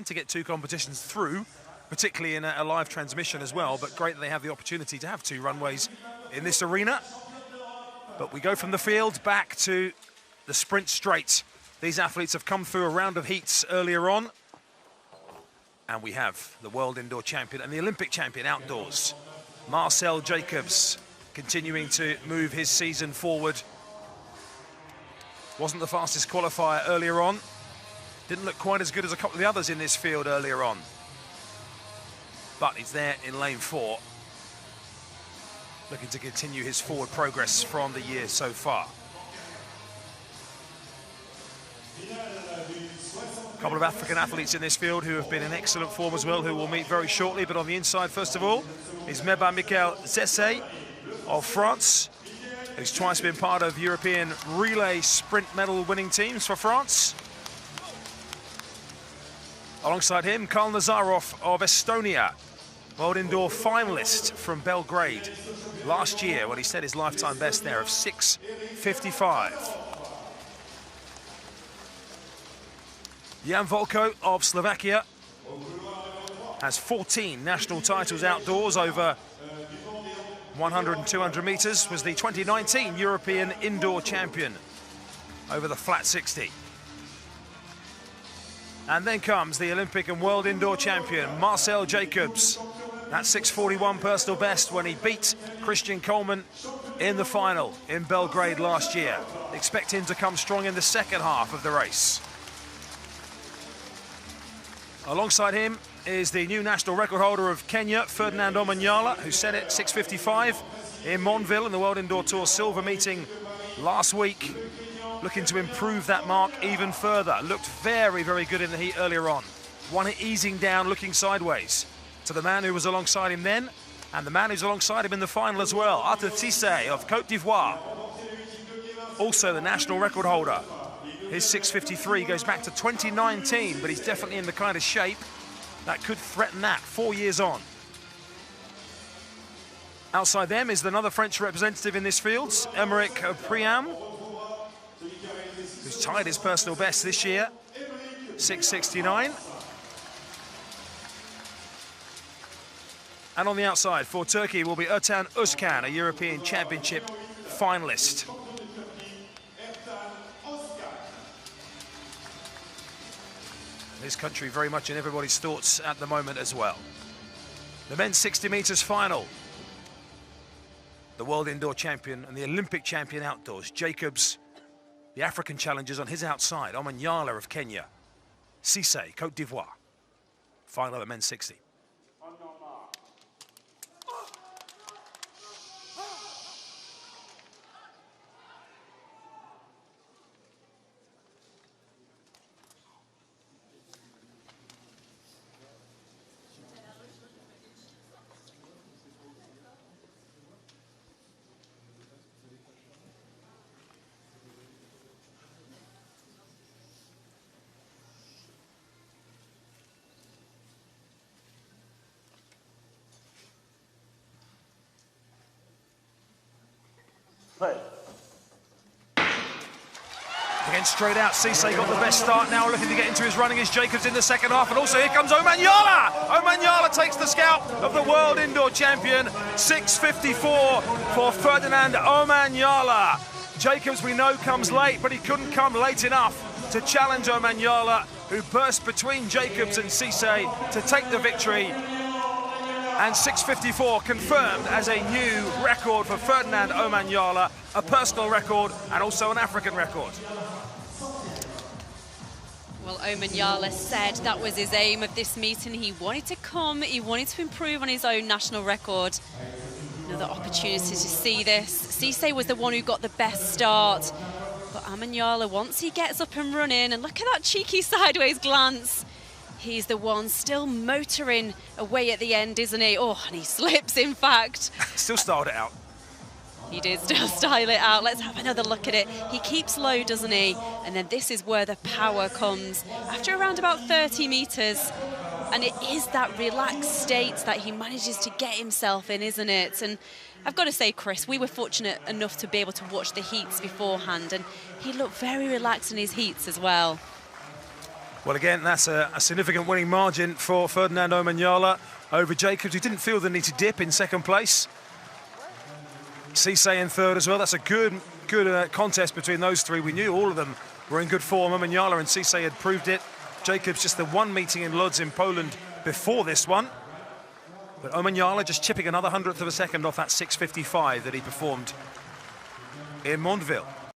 to get two competitions through, particularly in a live transmission as well, but great that they have the opportunity to have two runways in this arena. But we go from the field back to the sprint straight. These athletes have come through a round of heats earlier on, and we have the world indoor champion and the Olympic champion outdoors, Marcel Jacobs, continuing to move his season forward. Wasn't the fastest qualifier earlier on. Didn't look quite as good as a couple of the others in this field earlier on. But he's there in lane 4, looking to continue his forward progress from the year so far. A couple of African athletes in this field who have been in excellent form as well, who we'll meet very shortly. But on the inside, first of all, is Meba Michael Zesse of France, who's twice been part of European relay sprint medal winning teams for France. Alongside him, Karl Nazarov of Estonia, world indoor finalist from Belgrade last year when he set his lifetime best there of 6:55. Jan Volko of Slovakia has 14 national titles outdoors over 100 and 200 meters, was the 2019 European indoor champion over the flat 60. And then comes the Olympic and world indoor champion, Marcel Jacobs. That 6:41 personal best when he beat Christian Coleman in the final in Belgrade last year. Expect him to come strong in the second half of the race. Alongside him is the new national record holder of Kenya, Ferdinand Omanyala, who set it 6:55 in Montville in the World Indoor Tour Silver meeting last week. Looking to improve that mark even further. Looked very, very good in the heat earlier on. One easing down, looking sideways to the man who was alongside him then, and the man who's alongside him in the final as well, Arthur Cisse of Côte d'Ivoire. Also the national record holder. His 6:53 goes back to 2019, but he's definitely in the kind of shape that could threaten that 4 years on. Outside them is another French representative in this field, Emeric Priam, who's tied his personal best this year, 6:69. And on the outside for Turkey will be Ertan Özkan, a European Championship finalist. His country very much in everybody's thoughts at the moment as well. The men's 60 meters final. The world indoor champion and the Olympic champion outdoors, Jacobs. The African challengers on his outside, Omanyala of Kenya, Cisse, Côte d'Ivoire. Final of the men's 60. Again, straight out, Cisse got the best start now, looking to get into his running is Jacobs in the second half, and also here comes Omanyala! Omanyala takes the scalp of the world indoor champion, 6:54 for Ferdinand Omanyala. Jacobs, we know, comes late, but he couldn't come late enough to challenge Omanyala, who burst between Jacobs and Cisse to take the victory. And 6:54 confirmed as a new record for Ferdinand Omanyala, a personal record and also an African record. Well, Omanyala said that was his aim of this meeting. He wanted to come, he wanted to improve on his own national record. Another opportunity to see this. Cisse was the one who got the best start. But Omanyala, once he gets up and running, and look at that cheeky sideways glance, he's the one still motoring away at the end, isn't he? Oh, and he slips, in fact. Still styled it out. He did still style it out. Let's have another look at it. He keeps low, doesn't he? And then this is where the power comes. After around about 30 metres, and it is that relaxed state that he manages to get himself in, isn't it? And I've got to say, Chris, we were fortunate enough to be able to watch the heats beforehand, and he looked very relaxed in his heats as well. Well, again, that's a significant winning margin for Ferdinand Omanyala over Jacobs, who didn't feel the need to dip in second place. Cisse in third as well. That's a good contest between those three. We knew all of them were in good form. Omanyala and Cisse had proved it. Jacobs just the one meeting in Lodz in Poland before this one. But Omanyala just chipping another 100th of a second off that 6:55 that he performed in Montville.